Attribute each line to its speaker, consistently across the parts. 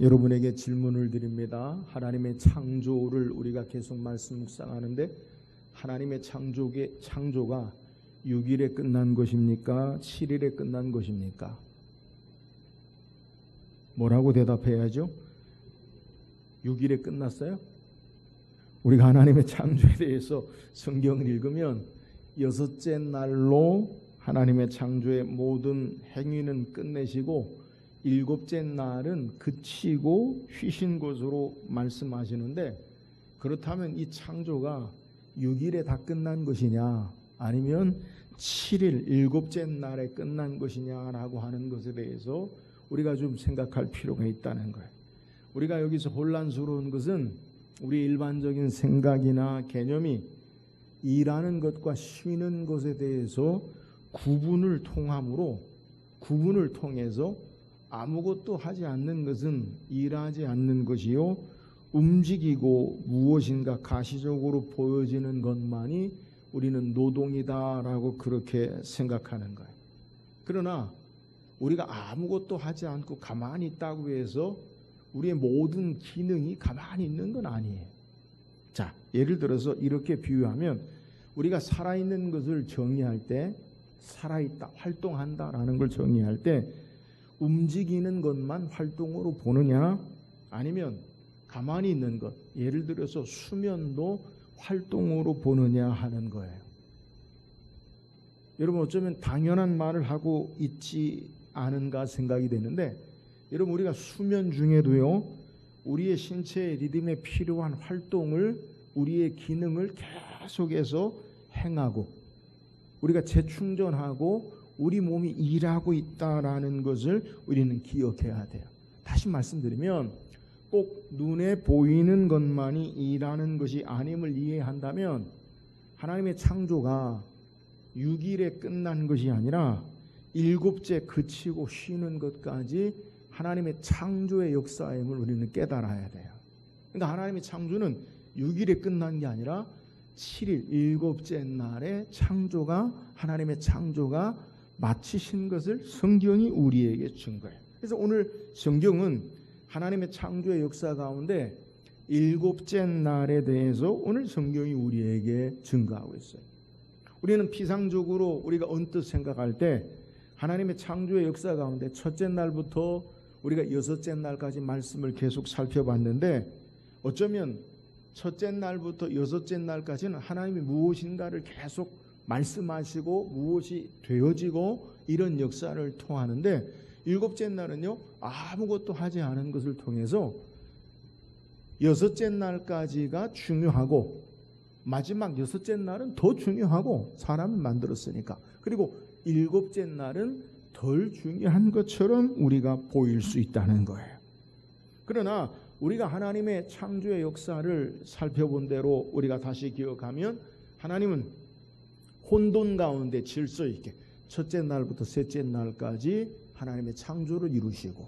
Speaker 1: 여러분에게 질문을 드립니다. 하나님의 창조를 우리가 계속 말씀 묵상하는데 하나님의 창조가 6일에 끝난 것입니까? 7일에 끝난 것입니까? 뭐라고 대답해야죠? 6일에 끝났어요? 우리가 하나님의 창조에 대해서 성경을 읽으면 여섯째 날로 하나님의 창조의 모든 행위는 끝내시고 일곱째 날은 그치고 쉬신 것으로 말씀하시는데, 그렇다면 이 창조가 6일에 다 끝난 것이냐 아니면 7일 일곱째 날에 끝난 것이냐라고 하는 것에 대해서 우리가 좀 생각할 필요가 있다는 거예요. 우리가 여기서 혼란스러운 것은 우리 일반적인 생각이나 개념이 일하는 것과 쉬는 것에 대해서 구분을 통해서 아무것도 하지 않는 것은 일하지 않는 것이요, 움직이고 무엇인가 가시적으로 보여지는 것만이 우리는 노동이다라고 그렇게 생각하는 거예요. 그러나 우리가 아무것도 하지 않고 가만히 있다고 해서 우리의 모든 기능이 가만히 있는 건 아니에요. 자, 예를 들어서 이렇게 비유하면 우리가 살아있는 것을 정의할 때, 살아있다, 활동한다라는 걸 정의할 때 움직이는 것만 활동으로 보느냐 아니면 가만히 있는 것, 예를 들어서 수면도 활동으로 보느냐 하는 거예요. 여러분, 어쩌면 당연한 말을 하고 있지 않은가 생각이 되는데, 여러분, 우리가 수면 중에도요, 우리의 신체의 리듬에 필요한 활동을, 우리의 기능을 계속해서 행하고 우리가 재충전하고 우리 몸이 일하고 있다라는 것을 우리는 기억해야 돼요. 다시 말씀드리면 꼭 눈에 보이는 것만이 일하는 것이 아님을 이해한다면 하나님의 창조가 6일에 끝난 것이 아니라 7째 그치고 쉬는 것까지 하나님의 창조의 역사임을 우리는 깨달아야 돼요. 그러니까 하나님의 창조는 6일에 끝난 게 아니라 7일 7째 날에 하나님의 창조가 마치신 것을 성경이 우리에게 준 거예요. 그래서 오늘 성경은 하나님의 창조의 역사 가운데 7째 날에 대해서 오늘 성경이 우리에게 증거하고 있어요. 우리는 피상적으로 우리가 언뜻 생각할 때 하나님의 창조의 역사 가운데 첫째 날부터 우리가 여섯째 날까지 말씀을 계속 살펴봤는데, 어쩌면 첫째 날부터 여섯째 날까지는 하나님이 무엇인가를 계속 말씀하시고 무엇이 되어지고 이런 역사를 통하는데, 일곱째 날은요, 아무것도 하지 않은 것을 통해서 여섯째 날까지가 중요하고 마지막 여섯째 날은 더 중요하고, 사람을 만들었으니까. 그리고 일곱째 날은 덜 중요한 것처럼 우리가 보일 수 있다는 거예요. 그러나 우리가 하나님의 창조의 역사를 살펴본 대로 우리가 다시 기억하면, 하나님은 혼돈 가운데 질서 있게 첫째 날부터 셋째 날까지 하나님의 창조를 이루시고,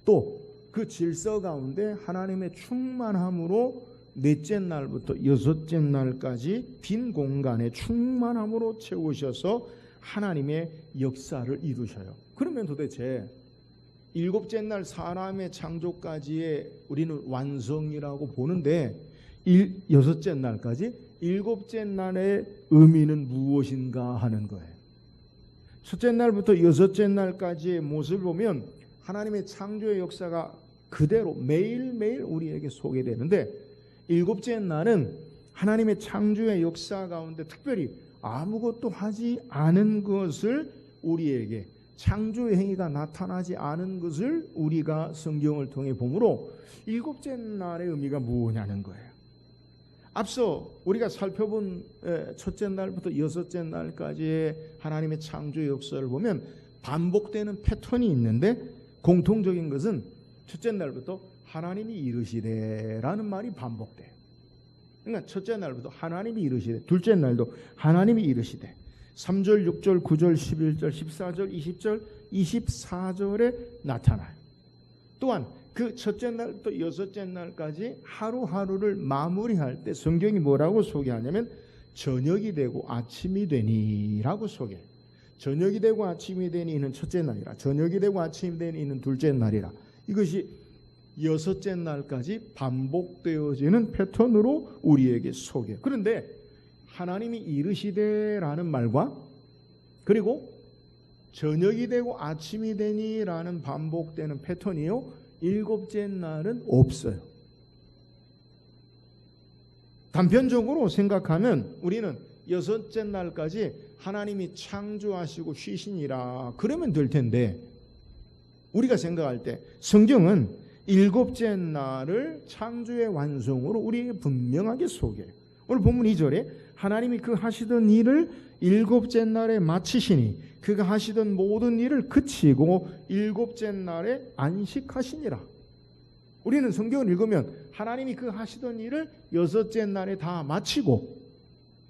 Speaker 1: 또 그 질서 가운데 하나님의 충만함으로 넷째 날부터 여섯째 날까지 빈 공간에 충만함으로 채우셔서 하나님의 역사를 이루셔요. 그러면 도대체 일곱째 날 사람의 창조까지의 우리는 완성이라고 보는데, 여섯째 날까지 일곱째 날의 의미는 무엇인가 하는 거예요. 첫째 날부터 여섯째 날까지의 모습을 보면 하나님의 창조의 역사가 그대로 매일매일 우리에게 소개되는데, 일곱째 날은 하나님의 창조의 역사 가운데 특별히 아무것도 하지 않은 것을 우리에게, 창조의 행위가 나타나지 않은 것을 우리가 성경을 통해 보므로 일곱째 날의 의미가 무엇냐는 거예요. 앞서 우리가 살펴본 첫째 날부터 여섯째 날까지의 하나님의 창조의 역사를 보면 반복되는 패턴이 있는데, 공통적인 것은 첫째 날부터 하나님이 이르시되라는 말이 반복돼요. 그러니까 첫째 날부터 하나님이 이르시되, 둘째 날도 하나님이 이르시되, 3절, 6절, 9절, 11절, 14절, 20절, 24절에 나타나요. 또한 그 첫째 날부터 여섯째 날까지 하루하루를 마무리할 때 성경이 뭐라고 소개하냐면 저녁이 되고 아침이 되니라고 소개해요. 저녁이 되고 아침이 되니는 첫째 날이라, 저녁이 되고 아침이 되니는 둘째 날이라. 이것이 여섯째 날까지 반복되어지는 패턴으로 우리에게 소개해요. 그런데 하나님이 이르시되라는 말과 그리고 저녁이 되고 아침이 되니라는 반복되는 패턴이요, 일곱째 날은 없어요. 단편적으로 생각하면 우리는 여섯째 날까지 하나님이 창조하시고 쉬시니라 그러면 될 텐데, 우리가 생각할 때 성경은 일곱째 날을 창조의 완성으로 우리에게 분명하게 소개해요. 오늘 본문 2절에 하나님이 그 하시던 일을 일곱째 날에 마치시니 그가 하시던 모든 일을 그치고 일곱째 날에 안식하시니라. 우리는 성경을 읽으면 하나님이 그 하시던 일을 여섯째 날에 다 마치고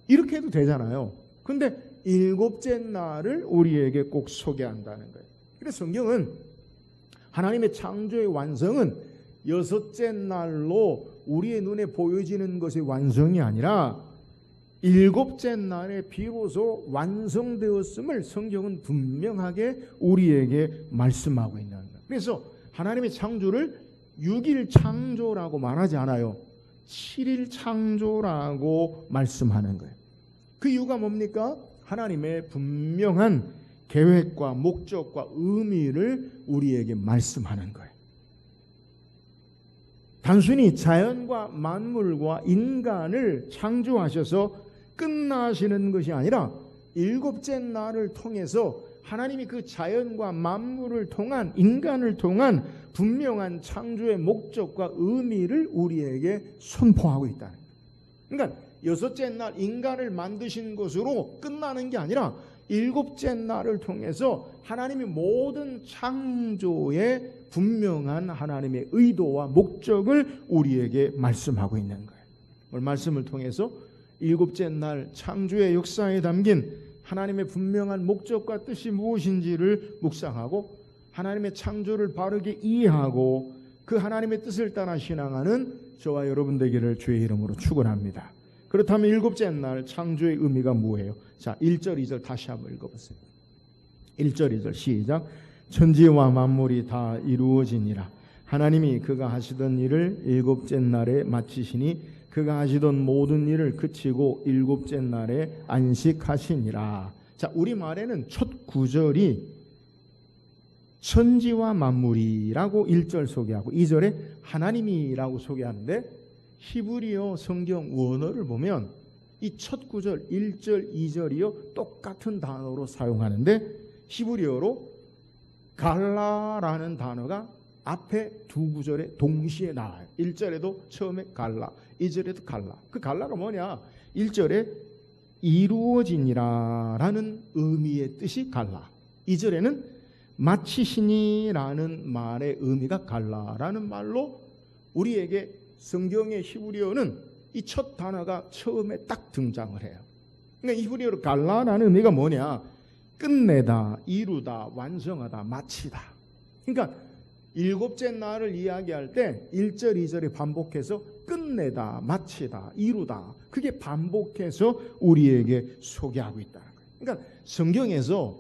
Speaker 1: 이렇게 해도 되잖아요. 근데 일곱째 날을 우리에게 꼭 소개한다는 거예요. 그래서 성경은 하나님의 창조의 완성은 여섯째 날로 우리의 눈에 보여지는 것의 완성이 아니라 일곱째 날에 비로소 완성되었음을 성경은 분명하게 우리에게 말씀하고 있는 거예요. 그래서 하나님의 창조를 6일 창조라고 말하지 않아요. 7일 창조라고 말씀하는 거예요. 그 이유가 뭡니까? 하나님의 분명한 계획과 목적과 의미를 우리에게 말씀하는 거예요. 단순히 자연과 만물과 인간을 창조하셔서 끝나시는 것이 아니라 일곱째 날을 통해서 하나님이 그 자연과 만물을 통한, 인간을 통한 분명한 창조의 목적과 의미를 우리에게 선포하고 있다는 거예요. 그러니까 여섯째 날 인간을 만드신 것으로 끝나는 게 아니라 일곱째 날을 통해서 하나님이 모든 창조의 분명한 하나님의 의도와 목적을 우리에게 말씀하고 있는 거예요. 오늘 말씀을 통해서 일곱째 날 창조의 역사에 담긴 하나님의 분명한 목적과 뜻이 무엇인지를 묵상하고 하나님의 창조를 바르게 이해하고 그 하나님의 뜻을 따라 신앙하는 저와 여러분 되기를 주의 이름으로 축원합니다. 그렇다면 일곱째 날 창조의 의미가 뭐예요? 자, 1절 2절 다시 한번 읽어보세요. 1절 2절 시작. 천지와 만물이 다 이루어지니라. 하나님이 그가 하시던 일을 일곱째 날에 마치시니 그가 하시던 모든 일을 그치고 일곱째 날에 안식하시니라. 자, 우리말에는 첫 구절이 천지와 만물이라고 1절 소개하고 2절에 하나님이라고 소개하는데 히브리어 성경 원어를 보면 이 첫 구절 1절 2절이요 똑같은 단어로 사용하는데 히브리어로 갈라라는 단어가 앞에 두 구절에 동시에 나와요. 1절에도 처음에 갈라, 2절에도 갈라. 그 갈라가 뭐냐? 1절에 이루어지니라라는 의미의 뜻이 갈라, 2절에는 마치시니라는 말의 의미가 갈라라는 말로 우리에게 성경의 히브리어는 이 첫 단어가 처음에 딱 등장을 해요. 그러니까 히브리어로 갈라라는 의미가 뭐냐? 끝내다, 이루다, 완성하다, 마치다. 그러니까 일곱째 날을 이야기할 때 1절, 2절에 반복해서 끝내다, 마치다, 이루다. 그게 반복해서 우리에게 소개하고 있다는 거예요. 그러니까 성경에서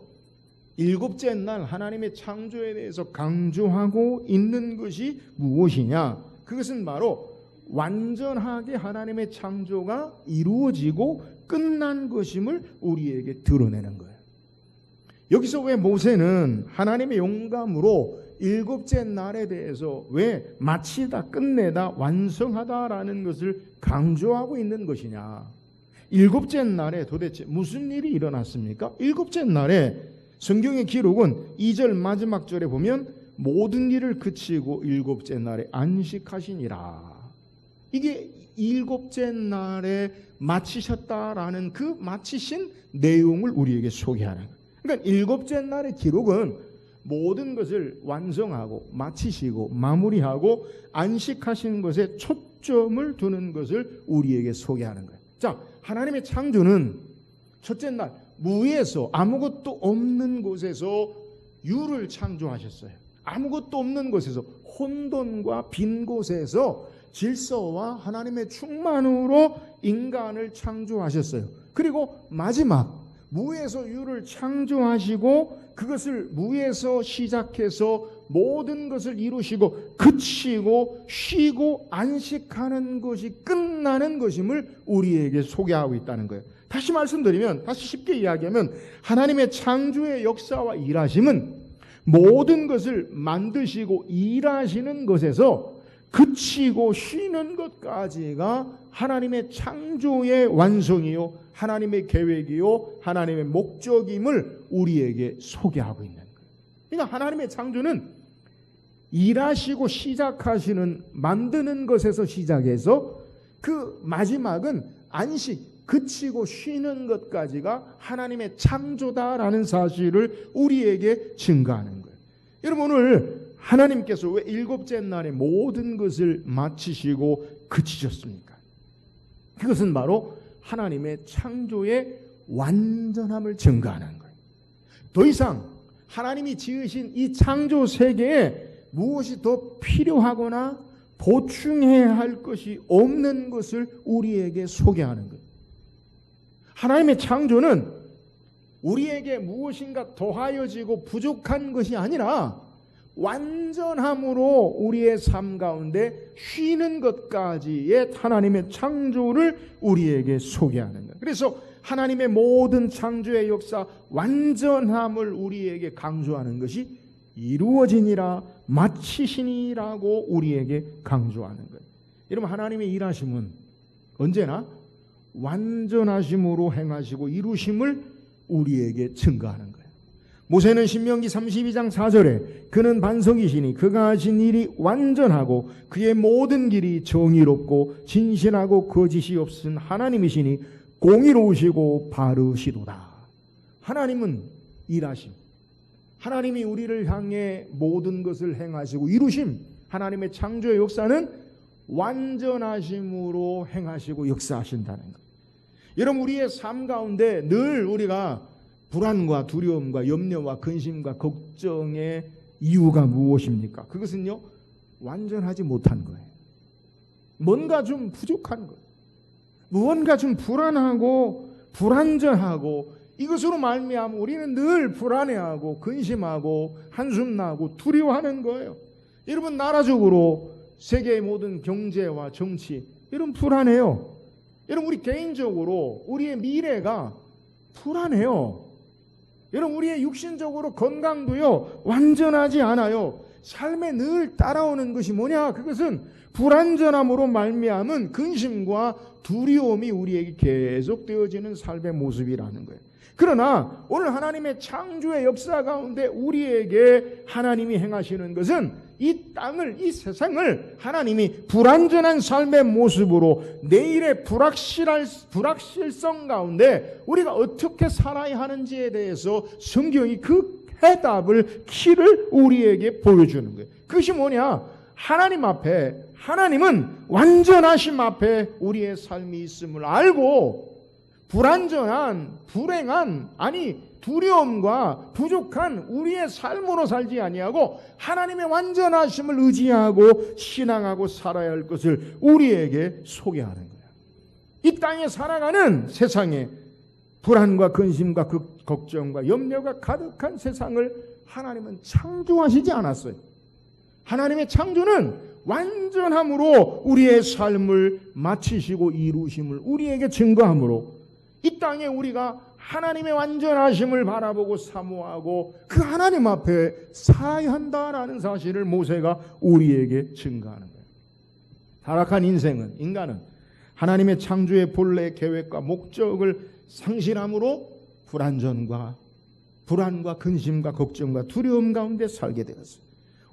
Speaker 1: 일곱째 날 하나님의 창조에 대해서 강조하고 있는 것이 무엇이냐? 그것은 바로 완전하게 하나님의 창조가 이루어지고 끝난 것임을 우리에게 드러내는 거예요. 여기서 왜 모세는 하나님의 영감으로 일곱째 날에 대해서 왜 마치다, 끝내다, 완성하다라는 것을 강조하고 있는 것이냐? 일곱째 날에 도대체 무슨 일이 일어났습니까? 일곱째 날에 성경의 기록은 2절 마지막 절에 보면 모든 일을 그치고 일곱째 날에 안식하시니라. 이게 일곱째 날에 마치셨다라는 그 마치신 내용을 우리에게 소개하는 거예요. 그러니까 일곱째 날의 기록은 모든 것을 완성하고 마치시고 마무리하고 안식하신 것에 초점을 두는 것을 우리에게 소개하는 거예요. 자, 하나님의 창조는 첫째 날 무에서 아무것도 없는 곳에서 유를 창조하셨어요. 아무것도 없는 곳에서 혼돈과 빈 곳에서 질서와 하나님의 충만으로 인간을 창조하셨어요. 그리고 마지막 무에서 유를 창조하시고 그것을 무에서 시작해서 모든 것을 이루시고 그치고 쉬고 안식하는 것이 끝나는 것임을 우리에게 소개하고 있다는 거예요. 다시 말씀드리면, 다시 쉽게 이야기하면 하나님의 창조의 역사와 일하심은 모든 것을 만드시고 일하시는 것에서 그치고 쉬는 것까지가 하나님의 창조의 완성이요, 하나님의 계획이요, 하나님의 목적임을 우리에게 소개하고 있는 거예요. 그러니까 하나님의 창조는 일하시고 시작하시는 만드는 것에서 시작해서 그 마지막은 안식, 그치고 쉬는 것까지가 하나님의 창조다라는 사실을 우리에게 증거하는 거예요. 여러분, 오늘 하나님께서 왜 일곱째 날에 모든 것을 마치시고 그치셨습니까? 그것은 바로 하나님의 창조의 완전함을 증거하는 거예요. 더 이상 하나님이 지으신 이 창조 세계에 무엇이 더 필요하거나 보충해야 할 것이 없는 것을 우리에게 소개하는 거예요. 하나님의 창조는 우리에게 무엇인가 더하여지고 부족한 것이 아니라 완전함으로 우리의 삶 가운데 쉬는 것까지의 하나님의 창조를 우리에게 소개하는 거예요. 그래서 하나님의 모든 창조의 역사 완전함을 우리에게 강조하는 것이 이루어지니라 마치시니라고 우리에게 강조하는 거예요. 여러분, 하나님의 일하심은 언제나 완전하심으로 행하시고 이루심을 우리에게 증거하는 거예요. 모세는 신명기 32장 4절에 그는 반석이시니 그가 하신 일이 완전하고 그의 모든 길이 정의롭고 진실하고 거짓이 없은 하나님이시니 공의로우시고 바르시도다. 하나님은 일하심, 하나님이 우리를 향해 모든 것을 행하시고 이루심, 하나님의 창조의 역사는 완전하심으로 행하시고 역사하신다는 것. 여러분, 우리의 삶 가운데 늘 우리가 불안과 두려움과 염려와 근심과 걱정의 이유가 무엇입니까? 그것은요, 완전하지 못한 거예요. 뭔가 좀 부족한 거예요. 무언가 좀 불안하고 불안정하고 이것으로 말미암아 우리는 늘 불안해하고 근심하고 한숨 나고 두려워하는 거예요. 여러분, 나라적으로 세계의 모든 경제와 정치, 여러분 불안해요. 여러분, 우리 개인적으로 우리의 미래가 불안해요. 여러분, 우리의 육신적으로 건강도요 완전하지 않아요. 삶에 늘 따라오는 것이 뭐냐? 그것은 불완전함으로 말미암은 근심과 두려움이 우리에게 계속되어지는 삶의 모습이라는 거예요. 그러나 오늘 하나님의 창조의 역사 가운데 우리에게 하나님이 행하시는 것은 이 땅을, 이 세상을 하나님이 불완전한 삶의 모습으로 내일의 불확실성 가운데 우리가 어떻게 살아야 하는지에 대해서 성경이 그 해답을, 키를 우리에게 보여주는 거예요. 그것이 뭐냐? 하나님 앞에, 하나님은 완전하심 앞에 우리의 삶이 있음을 알고 불완전한, 불행한, 두려움과 부족한 우리의 삶으로 살지 아니하고 하나님의 완전하심을 의지하고 신앙하고 살아야 할 것을 우리에게 소개하는 거예요. 이 땅에 살아가는 세상에 불안과 근심과 걱정과 염려가 가득한 세상을 하나님은 창조하시지 않았어요. 하나님의 창조는 완전함으로 우리의 삶을 마치시고 이루심을 우리에게 증거함으로 이 땅에 우리가 하나님의 완전하심을 바라보고 사모하고 그 하나님 앞에 살아야 한다라는 사실을 모세가 우리에게 증거하는 거예요. 타락한 인간은 하나님의 창조의 본래 계획과 목적을 상실함으로 불안과 근심과 걱정과 두려움 가운데 살게 되었어요.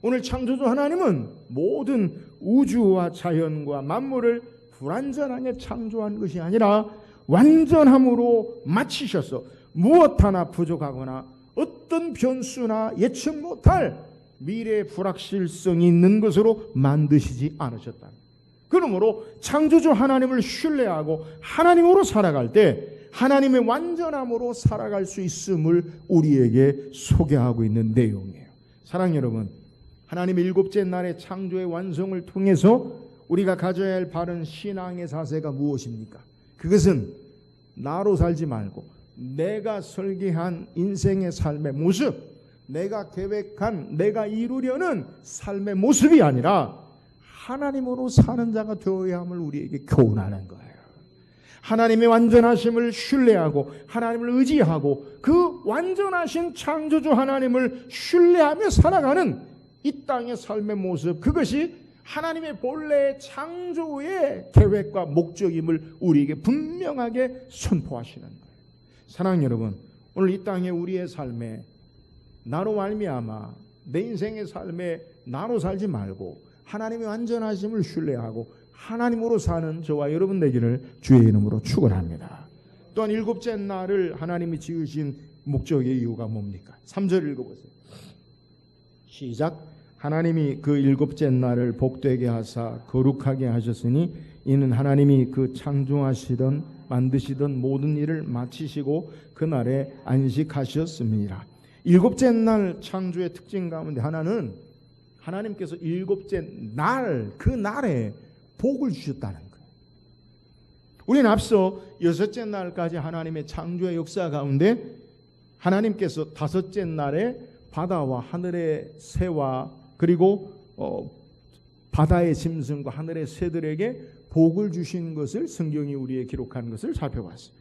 Speaker 1: 오늘 창조주 하나님은 모든 우주와 자연과 만물을 불완전하게 창조한 것이 아니라 완전함으로 마치셔서 무엇 하나 부족하거나 어떤 변수나 예측 못할 미래의 불확실성이 있는 것으로 만드시지 않으셨다. 그러므로 창조주 하나님을 신뢰하고 하나님으로 살아갈 때 하나님의 완전함으로 살아갈 수 있음을 우리에게 소개하고 있는 내용이에요. 사랑하는 여러분, 하나님의 일곱째 날의 창조의 완성을 통해서 우리가 가져야 할 바른 신앙의 자세가 무엇입니까? 그것은 나로 살지 말고 내가 설계한 인생의 삶의 모습, 내가 계획한, 내가 이루려는 삶의 모습이 아니라 하나님으로 사는 자가 되어야 함을 우리에게 교훈하는 거예요. 하나님의 완전하심을 신뢰하고 하나님을 의지하고 그 완전하신 창조주 하나님을 신뢰하며 살아가는 이 땅의 삶의 모습, 그것이 하나님의 본래의 창조의 계획과 목적임을 우리에게 분명하게 선포하시는 거예요. 사랑하는 여러분, 오늘 이 땅에 우리의 삶에 나로 말미암아 내 인생의 삶에 나로 살지 말고 하나님의 완전하심을 신뢰하고 하나님으로 사는 저와 여러분 되기를 주의 이름으로 축원합니다. 또한 일곱째 날을 하나님이 지으신 목적의 이유가 뭡니까? 3절 읽어보세요. 시작. 하나님이 그 일곱째 날을 복되게 하사 거룩하게 하셨으니 이는 하나님이 그 창조하시던 만드시던 모든 일을 마치시고 그날에 안식하셨습니다. 일곱째 날 창조의 특징 가운데 하나는 하나님께서 일곱째 날, 그 날에 복을 주셨다는 거예요. 우리는 앞서 여섯째 날까지 하나님의 창조의 역사 가운데 하나님께서 다섯째 날에 바다와 하늘의 새와 그리고 바다의 짐승과 하늘의 새들에게 복을 주신 것을 성경이 우리에 기록한 것을 살펴봤어요.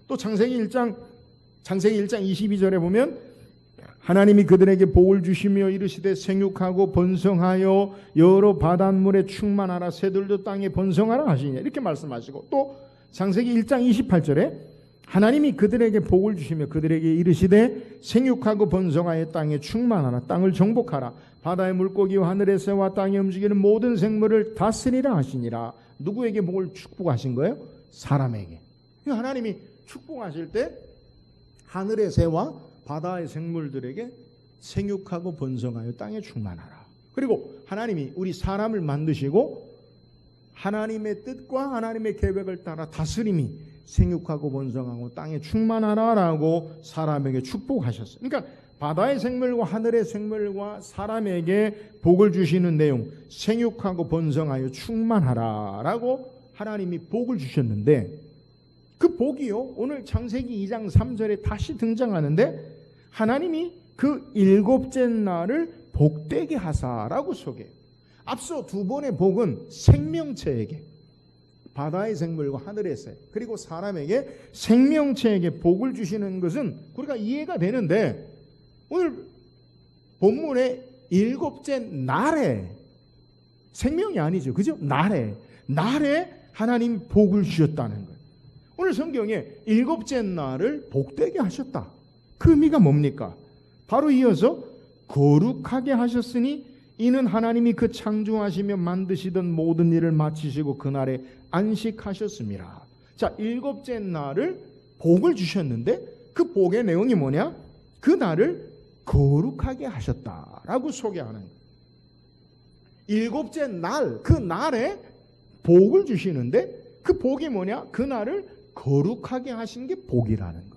Speaker 1: 또 창세기 1장 22절에 보면 하나님이 그들에게 복을 주시며 이르시되 생육하고 번성하여 여러 바닷물에 충만하라 새들도 땅에 번성하라 하시니 이렇게 말씀하시고, 또 창세기 1장 28절에 하나님이 그들에게 복을 주시며 그들에게 이르시되 생육하고 번성하여 땅에 충만하라 땅을 정복하라 바다의 물고기와 하늘의 새와 땅에 움직이는 모든 생물을 다스리라 하시니라. 누구에게 복을 축복하신 거예요? 사람에게. 하나님이 축복하실 때 하늘의 새와 바다의 생물들에게 생육하고 번성하여 땅에 충만하라. 그리고 하나님이 우리 사람을 만드시고 하나님의 뜻과 하나님의 계획을 따라 다스림이 생육하고 번성하고 땅에 충만하라라고 사람에게 축복하셨어요. 그러니까 바다의 생물과 하늘의 생물과 사람에게 복을 주시는 내용, 생육하고 번성하여 충만하라라고 하나님이 복을 주셨는데, 그 복이요 오늘 창세기 2장 3절에 다시 등장하는데 하나님이 그 일곱째 날을 복되게 하사라고 소개해요. 앞서 두 번의 복은 생명체에게, 바다의 생물과 하늘의 새 그리고 사람에게 생명체에게 복을 주시는 것은 우리가 이해가 되는데, 오늘 본문의 일곱째 날에, 생명이 아니죠, 그죠? 날에 하나님 복을 주셨다는 거예요. 오늘 성경에 일곱째 날을 복되게 하셨다. 그 의미가 뭡니까? 바로 이어서 거룩하게 하셨으니 이는 하나님이 그 창조하시며 만드시던 모든 일을 마치시고 그날에 안식하셨습니다. 자, 일곱째 날을 복을 주셨는데 그 복의 내용이 뭐냐? 그 날을 거룩하게 하셨다라고 소개하는 거예요. 일곱째 날, 그 날에 복을 주시는데 그 복이 뭐냐? 그 날을 거룩하게 하신 게 복이라는 거예요.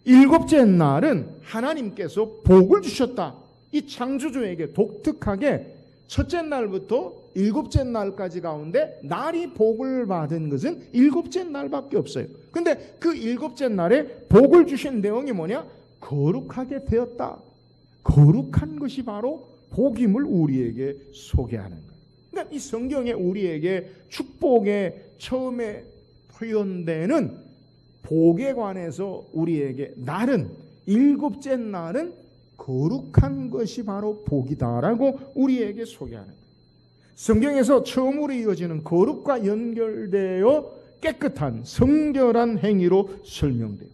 Speaker 1: 일곱째 날은 하나님께서 복을 주셨다. 이 창조주에게 독특하게 첫째 날부터 일곱째 날까지 가운데 날이 복을 받은 것은 일곱째 날밖에 없어요. 근데 그 일곱째 날에 복을 주신 내용이 뭐냐? 거룩하게 되었다. 거룩한 것이 바로 복임을 우리에게 소개하는 거예요. 그러니까 이 성경에 우리에게 축복의 처음에 표현되는 복에 관해서 우리에게 날은, 일곱째 날은 거룩한 것이 바로 복이다라고 우리에게 소개하는 거예요. 성경에서 처음으로 이어지는 거룩과 연결되어 깨끗한 성결한 행위로 설명돼요.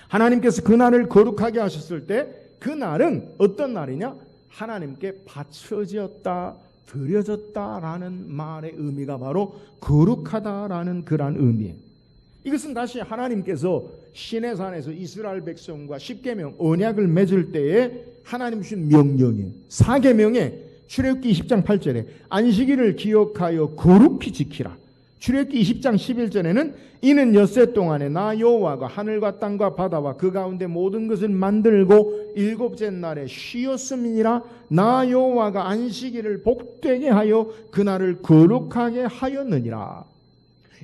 Speaker 1: 하나님께서 그 날을 거룩하게 하셨을 때 그 날은 어떤 날이냐? 하나님께 바쳐졌다, 드려졌다라는 말의 의미가 바로 거룩하다라는 그러한 의미예요. 이것은 다시 하나님께서 시내산에서 이스라엘 백성과 십계명 언약을 맺을 때에 하나님 주신 명령이에요. 4계명에 출애굽기 20장 8절에 안식일을 기억하여 거룩히 지키라. 출애굽기 20장 11절에는 이는 엿새 동안에 나 여호와가 하늘과 땅과 바다와 그 가운데 모든 것을 만들고 일곱째 날에 쉬었음이니라. 나 여호와가 안식일을 복되게 하여 그날을 거룩하게 하였느니라.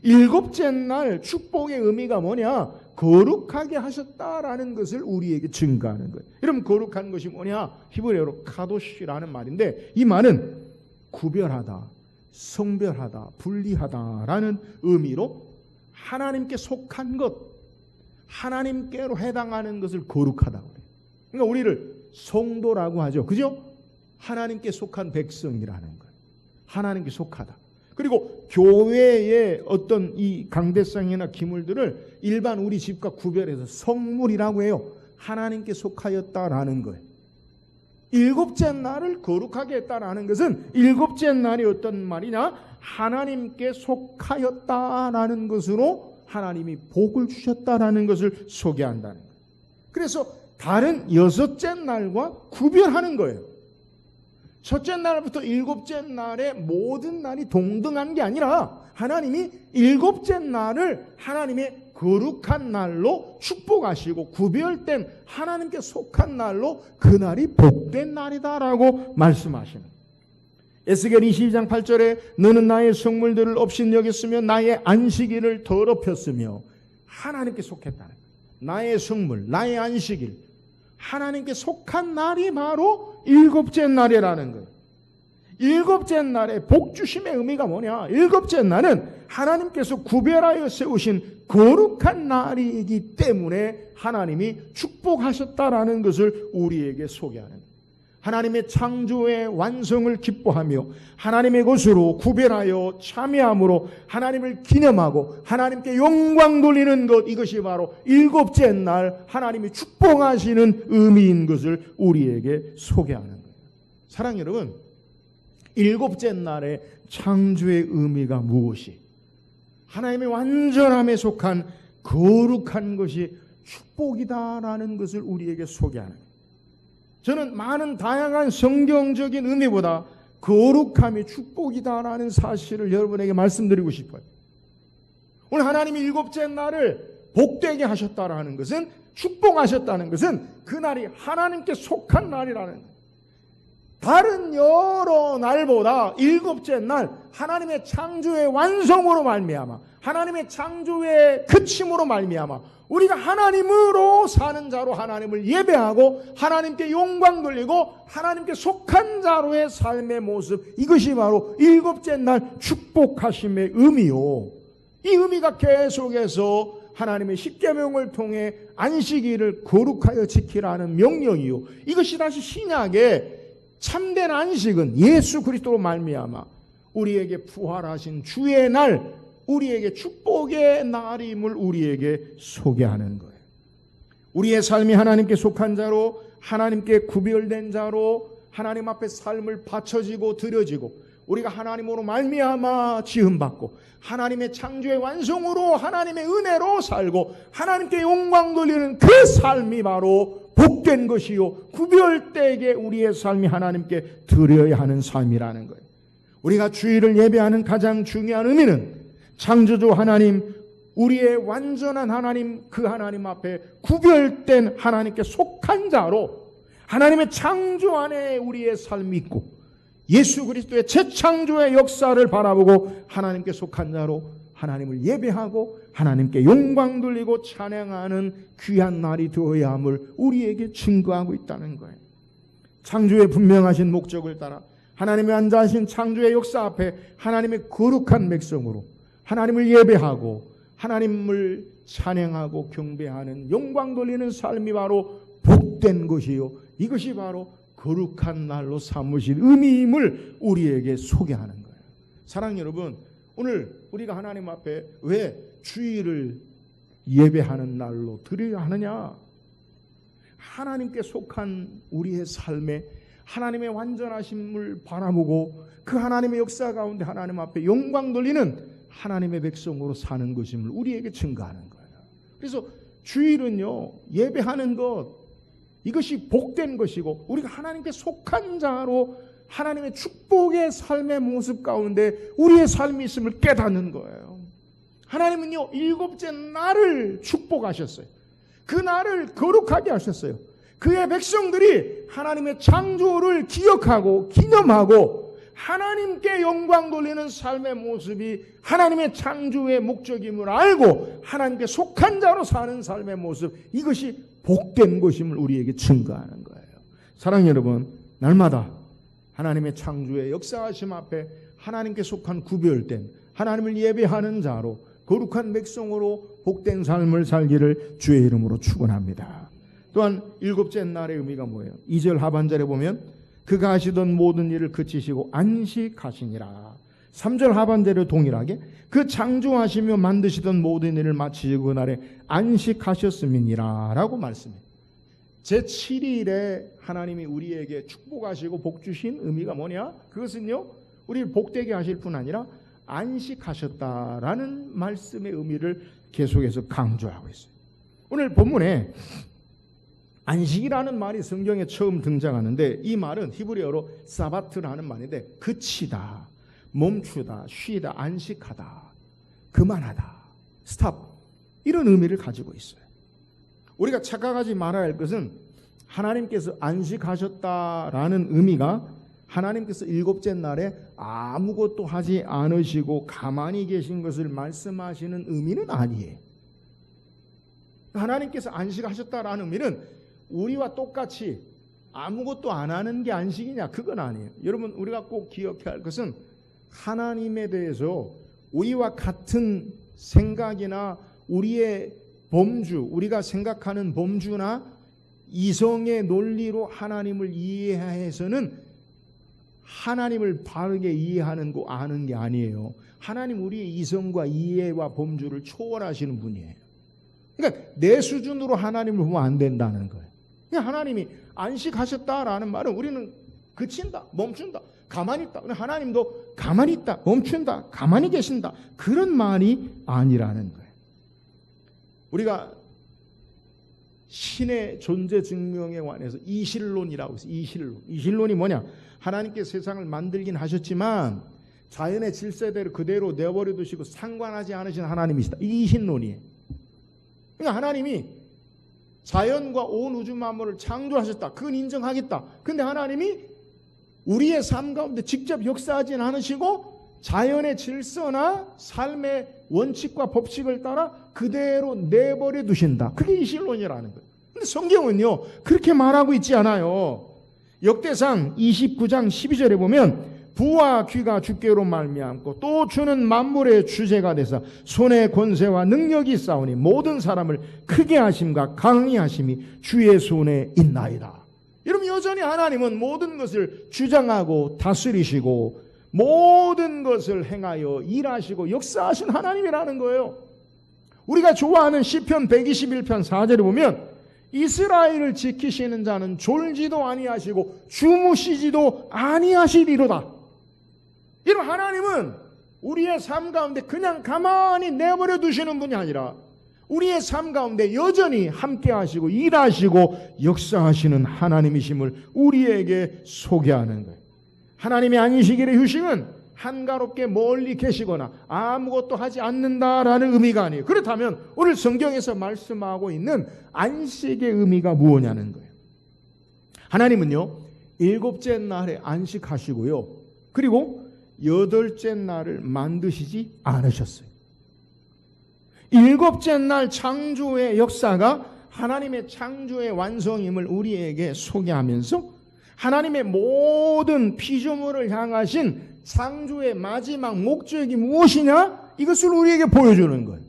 Speaker 1: 일곱째 날 축복의 의미가 뭐냐? 거룩하게 하셨다라는 것을 우리에게 증거하는 거예요. 여러분, 거룩한 것이 뭐냐? 히브리어로 카도시라는 말인데, 이 말은 구별하다, 성별하다, 분리하다라는 의미로 하나님께 속한 것, 하나님께로 해당하는 것을 거룩하다고 해요. 그러니까 우리를 성도라고 하죠. 그죠? 하나님께 속한 백성이라는 거예요. 하나님께 속하다. 그리고 교회의 어떤 이 강대상이나 기물들을 일반 우리 집과 구별해서 성물이라고 해요. 하나님께 속하였다라는 거예요. 일곱째 날을 거룩하게 했다라는 것은 일곱째 날이 어떤 말이냐? 하나님께 속하였다라는 것으로 하나님이 복을 주셨다라는 것을 소개한다는 거예요. 그래서 다른 여섯째 날과 구별하는 거예요. 첫째 날부터 일곱째 날의 모든 날이 동등한 게 아니라 하나님이 일곱째 날을 하나님의 거룩한 날로 축복하시고 구별된 하나님께 속한 날로 그날이 복된 날이다라고 말씀하시는 거예요. 에스겔 22장 8절에 너는 나의 성물들을 없인 여겼으며 나의 안식일을 더럽혔으며 하나님께 속했다는 거예요. 나의 성물, 나의 안식일, 하나님께 속한 날이 바로 일곱째 날이라는 거예요. 일곱째 날의 복주심의 의미가 뭐냐? 일곱째 날은 하나님께서 구별하여 세우신 거룩한 날이기 때문에 하나님이 축복하셨다라는 것을 우리에게 소개하는 거예요. 하나님의 창조의 완성을 기뻐하며 하나님의 것으로 구별하여 참여함으로 하나님을 기념하고 하나님께 영광 돌리는 것, 이것이 바로 일곱째 날 하나님이 축복하시는 의미인 것을 우리에게 소개하는 거예요. 사랑하는 여러분, 일곱째 날의 창조의 의미가 무엇이? 하나님의 완전함에 속한 거룩한 것이 축복이다라는 것을 우리에게 소개하는 거예요. 저는 많은 다양한 성경적인 의미보다 거룩함이 축복이다라는 사실을 여러분에게 말씀드리고 싶어요. 오늘 하나님이 일곱째 날을 복되게 하셨다라는 것은, 축복하셨다는 것은 그날이 하나님께 속한 날이라는 거예요. 다른 여러 날보다 일곱째 날 하나님의 창조의 완성으로 말미암아, 하나님의 창조의 그침으로 말미암아 우리가 하나님으로 사는 자로 하나님을 예배하고 하나님께 영광 돌리고 하나님께 속한 자로의 삶의 모습, 이것이 바로 일곱째 날 축복하심의 의미요. 이 의미가 계속해서 하나님의 십계명을 통해 안식일을 거룩하여 지키라는 명령이요. 이것이 다시 신약의 참된 안식은 예수 그리스도로 말미암아 우리에게 부활하신 주의 날, 우리에게 축복의 날임을 우리에게 소개하는 거예요. 우리의 삶이 하나님께 속한 자로, 하나님께 구별된 자로 하나님 앞에 삶을 바쳐지고 드려지고 우리가 하나님으로 말미암아 지음받고 하나님의 창조의 완성으로 하나님의 은혜로 살고 하나님께 영광 돌리는 그 삶이 바로 복된 것이요, 구별되게 우리의 삶이 하나님께 드려야 하는 삶이라는 거예요. 우리가 주일을 예배하는 가장 중요한 의미는 창조주 하나님, 우리의 완전한 하나님, 그 하나님 앞에 구별된 하나님께 속한 자로 하나님의 창조 안에 우리의 삶이 있고 예수 그리스도의 재창조의 역사를 바라보고 하나님께 속한 자로 하나님을 예배하고 하나님께 영광 돌리고 찬양하는 귀한 날이 되어야 함을 우리에게 증거하고 있다는 거예요. 창조의 분명하신 목적을 따라 하나님의 앉아하신 창조의 역사 앞에 하나님의 거룩한 백성으로 하나님을 예배하고 하나님을 찬양하고 경배하는 영광 돌리는 삶이 바로 복된 것이요, 이것이 바로 거룩한 날로 삼으신 의미임을 우리에게 소개하는 거예요. 사랑하는 여러분, 오늘 우리가 하나님 앞에 왜 주일을 예배하는 날로 드려야 하느냐? 하나님께 속한 우리의 삶에 하나님의 완전하심을 바라보고 그 하나님의 역사 가운데 하나님 앞에 영광 돌리는 하나님의 백성으로 사는 것임을 우리에게 증거하는 거예요. 그래서 주일은요, 예배하는 것, 이것이 복된 것이고 우리가 하나님께 속한 자로 하나님의 축복의 삶의 모습 가운데 우리의 삶이 있음을 깨닫는 거예요. 하나님은요, 일곱째 날을 축복하셨어요. 그 날을 거룩하게 하셨어요. 그의 백성들이 하나님의 창조를 기억하고 기념하고 하나님께 영광 돌리는 삶의 모습이 하나님의 창조의 목적임을 알고 하나님께 속한 자로 사는 삶의 모습, 이것이 복된 것임을 우리에게 증거하는 거예요. 사랑하는 여러분, 날마다 하나님의 창조의 역사하심 앞에 하나님께 속한 구별된 하나님을 예배하는 자로 거룩한 백성으로 복된 삶을 살기를 주의 이름으로 축원합니다. 또한 일곱째 날의 의미가 뭐예요? 2절 하반절에 보면 그가 하시던 모든 일을 그치시고 안식하시니라. 3절 하반절에 동일하게 그 창조하시며 만드시던 모든 일을 마치시고 그날에 안식하셨음이니라 라고 말씀해요. 제7일에 하나님이 우리에게 축복하시고 복 주신 의미가 뭐냐? 그것은요, 우리를 복되게 하실 뿐 아니라 안식하셨다라는 말씀의 의미를 계속해서 강조하고 있어요. 오늘 본문에 안식이라는 말이 성경에 처음 등장하는데, 이 말은 히브리어로 사바트라는 말인데 그치다, 멈추다, 쉬다, 안식하다, 그만하다, 스탑, 이런 의미를 가지고 있어요. 우리가 착각하지 말아야 할 것은 하나님께서 안식하셨다라는 의미가 하나님께서 일곱째 날에 아무것도 하지 않으시고 가만히 계신 것을 말씀하시는 의미는 아니에요. 하나님께서 안식하셨다라는 의미는 우리와 똑같이 아무것도 안 하는 게 안식이냐, 그건 아니에요. 여러분, 우리가 꼭 기억해야 할 것은 하나님에 대해서 우리와 같은 생각이나 우리의 범주, 우리가 생각하는 범주나 이성의 논리로 하나님을 이해해서는 하나님을 바르게 이해하는 거 아는 게 아니에요. 하나님 우리의 이성과 이해와 범주를 초월하시는 분이에요. 그러니까 내 수준으로 하나님을 보면 안 된다는 거예요. 그러니까 하나님이 안식하셨다라는 말은 우리는 그친다, 멈춘다, 가만히 있다. 하나님도 가만히 있다, 멈춘다, 가만히 계신다, 그런 말이 아니라는 거예요. 우리가 신의 존재 증명에 관해서 이실론이라고 있어요. 이실론이 뭐냐? 하나님께 세상을 만들긴 하셨지만 자연의 질서대로 그대로 내버려 두시고 상관하지 않으신 하나님이시다. 이 이신론이에요. 그러니까 하나님이 자연과 온 우주 만물을 창조하셨다, 그건 인정하겠다. 근데 하나님이 우리의 삶 가운데 직접 역사하진 않으시고 자연의 질서나 삶의 원칙과 법칙을 따라 그대로 내버려 두신다. 그게 이실론이라는 거예요. 근데 성경은요, 그렇게 말하고 있지 않아요. 역대상 29장 12절에 보면 부와 귀가 주께로 말미암고 또 주는 만물의 주제가 되사 손의 권세와 능력이 있사오니 모든 사람을 크게 하심과 강히 하심이 주의 손에 있나이다. 여러분, 여전히 하나님은 모든 것을 주장하고 다스리시고 모든 것을 행하여 일하시고 역사하신 하나님이라는 거예요. 우리가 좋아하는 시편 121편 4절에 보면 이스라엘을 지키시는 자는 졸지도 아니하시고 주무시지도 아니하시리로다. 여러분, 하나님은 우리의 삶 가운데 그냥 가만히 내버려 두시는 분이 아니라 우리의 삶 가운데 여전히 함께 하시고 일하시고 역사하시는 하나님이심을 우리에게 소개하는 거예요. 하나님의 안식일의 휴식은 한가롭게 멀리 계시거나 아무것도 하지 않는다라는 의미가 아니에요. 그렇다면 오늘 성경에서 말씀하고 있는 안식의 의미가 무엇냐는 거예요. 하나님은요, 일곱째 날에 안식하시고요, 그리고 여덟째 날을 만드시지 않으셨어요. 일곱째 날 창조의 역사가 하나님의 창조의 완성임을 우리에게 소개하면서 하나님의 모든 피조물을 향하신 창조의 마지막 목적이 무엇이냐? 이것을 우리에게 보여주는 거예요.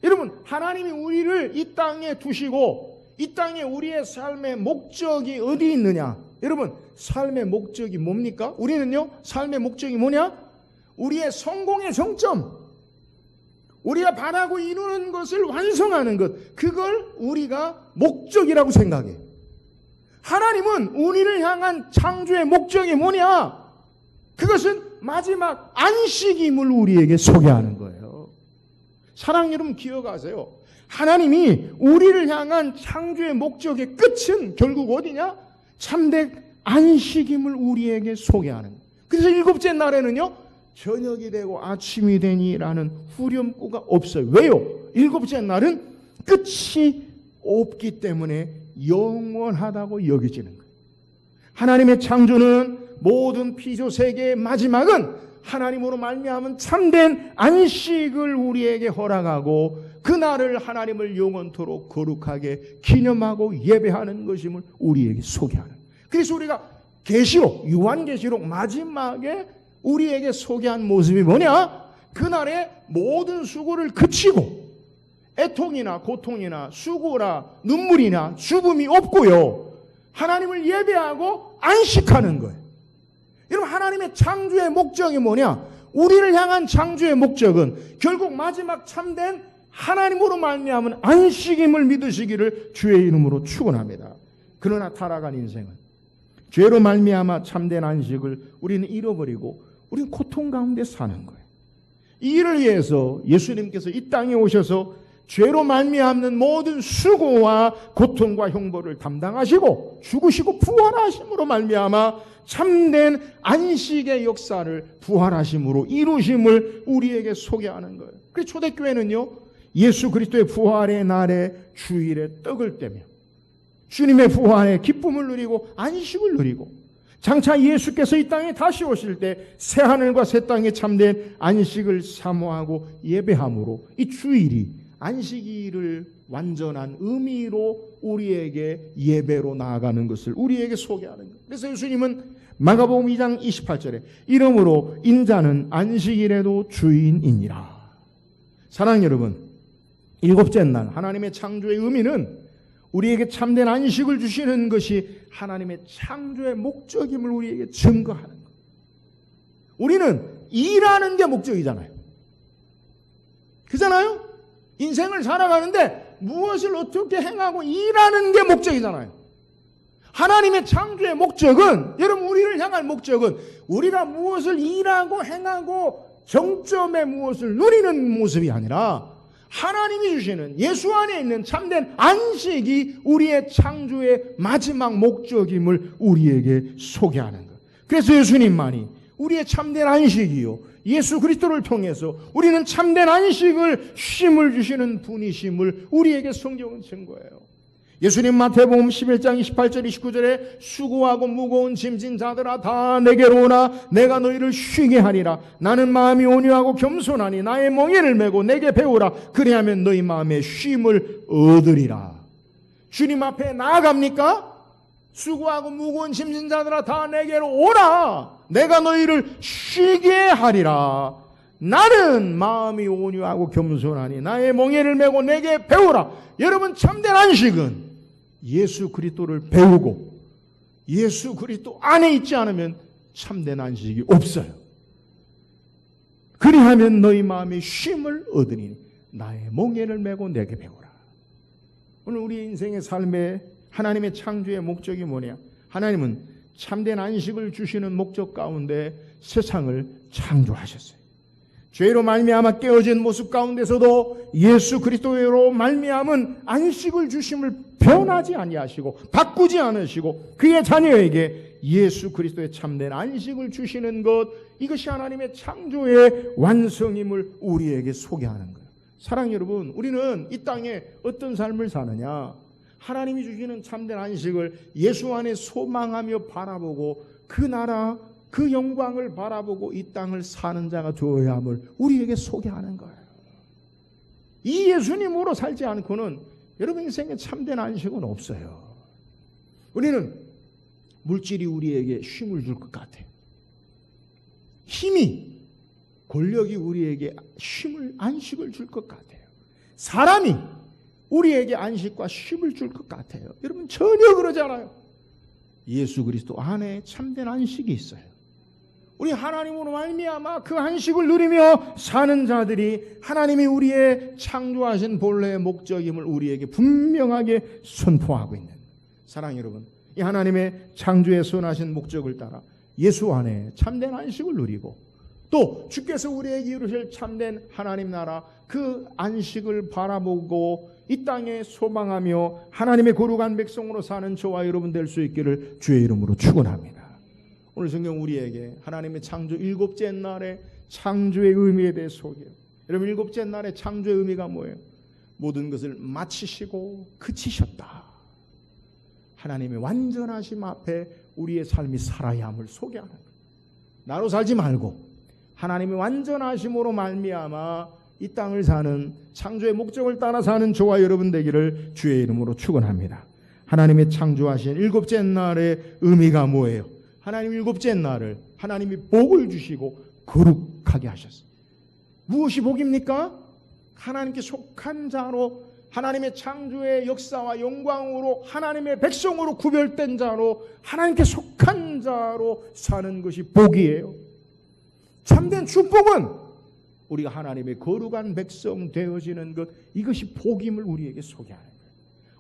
Speaker 1: 여러분, 하나님이 우리를 이 땅에 두시고 이 땅에 우리의 삶의 목적이 어디 있느냐? 여러분, 삶의 목적이 뭡니까? 우리는요, 삶의 목적이 뭐냐? 우리의 성공의 정점, 우리가 바라고 이루는 것을 완성하는 것, 그걸 우리가 목적이라고 생각해요. 하나님은 우리를 향한 창조의 목적이 뭐냐? 그것은 마지막 안식임을 우리에게 소개하는 거예요. 사랑하는 여러분, 기억하세요. 하나님이 우리를 향한 창조의 목적의 끝은 결국 어디냐? 참된 안식임을 우리에게 소개하는 거예요. 그래서 일곱째 날에는요, 저녁이 되고 아침이 되니라는 후렴구가 없어요. 왜요? 일곱째 날은 끝이 없기 때문에 영원하다고 여겨지는 거예요. 하나님의 창조는 모든 피조 세계의 마지막은 하나님으로 말미암은 참된 안식을 우리에게 허락하고 그날을 하나님을 영원토록 거룩하게 기념하고 예배하는 것임을 우리에게 소개하는. 그래서 우리가 계시록, 요한계시록 마지막에 우리에게 소개한 모습이 뭐냐? 그날의 모든 수고를 그치고 애통이나 고통이나 수고나 눈물이나 죽음이 없고요, 하나님을 예배하고 안식하는 거예요. 여러분, 하나님의 창조의 목적이 뭐냐? 우리를 향한 창조의 목적은 결국 마지막 참된 하나님으로 말미암은 안식임을 믿으시기를 주의 이름으로 축원합니다. 그러나 타락한 인생은 죄로 말미암아 참된 안식을 우리는 잃어버리고 우리는 고통 가운데 사는 거예요. 이 일을 위해서 예수님께서 이 땅에 오셔서 죄로 말미암는 모든 수고와 고통과 형벌을 담당하시고 죽으시고 부활하심으로 말미암아 참된 안식의 역사를 부활하심으로 이루심을 우리에게 소개하는 거예요. 그래서 초대교회는요, 예수 그리스도의 부활의 날에 주일에 떡을 떼며 주님의 부활의 기쁨을 누리고 안식을 누리고 장차 예수께서 이 땅에 다시 오실 때 새하늘과 새 땅에 참된 안식을 사모하고 예배함으로 이 주일이 안식일을 완전한 의미로 우리에게 예배로 나아가는 것을 우리에게 소개하는 거예요. 그래서 예수님은 마가복음 2장 28절에 이러므로 인자는 안식일에도 주인이니라. 사랑하는 여러분, 일곱째 날 하나님의 창조의 의미는 우리에게 참된 안식을 주시는 것이 하나님의 창조의 목적임을 우리에게 증거하는 거예요. 우리는 일하는 게 목적이잖아요. 그잖아요? 인생을 살아가는데 무엇을 어떻게 행하고 일하는 게 목적이잖아요. 하나님의 창조의 목적은, 여러분, 우리를 향한 목적은 우리가 무엇을 일하고 행하고 정점에 무엇을 누리는 모습이 아니라 하나님이 주시는 예수 안에 있는 참된 안식이 우리의 창조의 마지막 목적임을 우리에게 소개하는 것. 그래서 예수님만이 우리의 참된 안식이요, 예수 그리스도를 통해서 우리는 참된 안식을 쉼을 주시는 분이심을 우리에게 성경은 증거해요. 예수님 마태복음 11장 28절 29절에 수고하고 무거운 짐진 자들아 다 내게로 오나 내가 너희를 쉬게 하리라. 나는 마음이 온유하고 겸손하니 나의 멍에를 메고 내게 배우라. 그리하면 너희 마음에 쉼을 얻으리라. 주님 앞에 나아갑니까? 수고하고 무거운 짐진 자들아 다 내게로 오라. 내가 너희를 쉬게 하리라. 나는 마음이 온유하고 겸손하니 나의 멍에를 메고 내게 배우라. 여러분, 참된 안식은 예수 그리스도를 배우고 예수 그리스도 안에 있지 않으면 참된 안식이 없어요. 그리하면 너희 마음이 쉼을 얻으니 나의 멍에를 메고 내게 배우라. 오늘 우리 인생의 삶에 하나님의 창조의 목적이 뭐냐? 하나님은 참된 안식을 주시는 목적 가운데 세상을 창조하셨어요. 죄로 말미암아 깨어진 모습 가운데서도 예수 그리스도로 말미암은 안식을 주심을 변하지 아니하시고 바꾸지 않으시고 그의 자녀에게 예수 그리스도의 참된 안식을 주시는 것, 이것이 하나님의 창조의 완성임을 우리에게 소개하는 거예요. 사랑하는 여러분, 우리는 이 땅에 어떤 삶을 사느냐? 하나님이 주시는 참된 안식을 예수 안에 소망하며 바라보고 그 나라 그 영광을 바라보고 이 땅을 사는 자가 되어야 함을 우리에게 소개하는 거예요. 이 예수님으로 살지 않고는 여러분 인생에 참된 안식은 없어요. 우리는 물질이 우리에게 쉼을 줄 것 같아요. 힘이, 권력이 우리에게 쉼을, 안식을 줄 것 같아요. 사람이 우리에게 안식과 쉼을 줄 것 같아요. 여러분, 전혀 그러지 않아요. 예수 그리스도 안에 참된 안식이 있어요. 우리 하나님으로 말미암아 그 안식을 누리며 사는 자들이 하나님이 우리의 창조하신 본래의 목적임을 우리에게 분명하게 선포하고 있는, 사랑하는 여러분, 이 하나님의 창조의 선하신 목적을 따라 예수 안에 참된 안식을 누리고 또 주께서 우리에게 이루실 참된 하나님 나라 그 안식을 바라보고 이 땅에 소망하며 하나님의 거룩한 백성으로 사는 저와 여러분 될 수 있기를 주의 이름으로 축원합니다. 오늘 성경 우리에게 하나님의 창조 일곱째 날의 창조의 의미에 대해 소개해요. 여러분, 일곱째 날의 창조의 의미가 뭐예요? 모든 것을 마치시고 그치셨다. 하나님의 완전하심 앞에 우리의 삶이 살아야 함을 소개하는 거예요. 나로 살지 말고 하나님의 완전하심으로 말미암아 이 땅을 사는 창조의 목적을 따라 사는 저와 여러분 되기를 주의 이름으로 축원합니다. 하나님의 창조하신 일곱째 날의 의미가 뭐예요? 하나님 일곱째 날을 하나님이 복을 주시고 거룩하게 하셨어요. 무엇이 복입니까? 하나님께 속한 자로 하나님의 창조의 역사와 영광으로 하나님의 백성으로 구별된 자로 하나님께 속한 자로 사는 것이 복이에요. 참된 축복은 우리가 하나님의 거룩한 백성 되어지는 것, 이것이 복임을 우리에게 소개하는 거예요.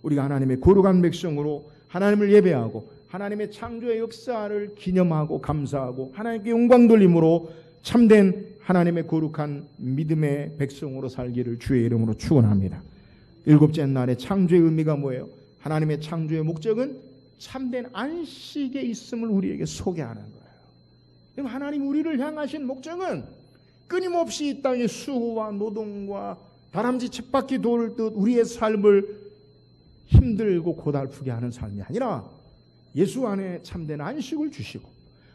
Speaker 1: 우리가 하나님의 거룩한 백성으로 하나님을 예배하고 하나님의 창조의 역사를 기념하고 감사하고 하나님께 영광 돌림으로 참된 하나님의 거룩한 믿음의 백성으로 살기를 주의 이름으로 축원합니다. 일곱째 날의 창조의 의미가 뭐예요? 하나님의 창조의 목적은 참된 안식에 있음을 우리에게 소개하는 거예요. 하나님 우리를 향하신 목적은 끊임없이 이 땅의 수고와 노동과 다람쥐 쳇바퀴 돌듯 우리의 삶을 힘들고 고달프게 하는 삶이 아니라 예수 안에 참된 안식을 주시고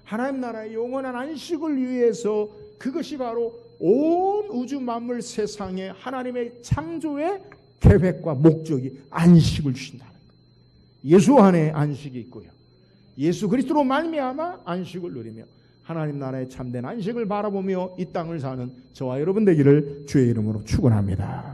Speaker 1: 하나님 나라의 영원한 안식을 위해서, 그것이 바로 온 우주 만물 세상에 하나님의 창조의 계획과 목적이 안식을 주신다는 거예요. 예수 안에 안식이 있고요, 예수 그리스도로 말미암아 안식을 누리며 하나님 나라의 참된 안식을 바라보며 이 땅을 사는 저와 여러분 되기를 주의 이름으로 축원합니다.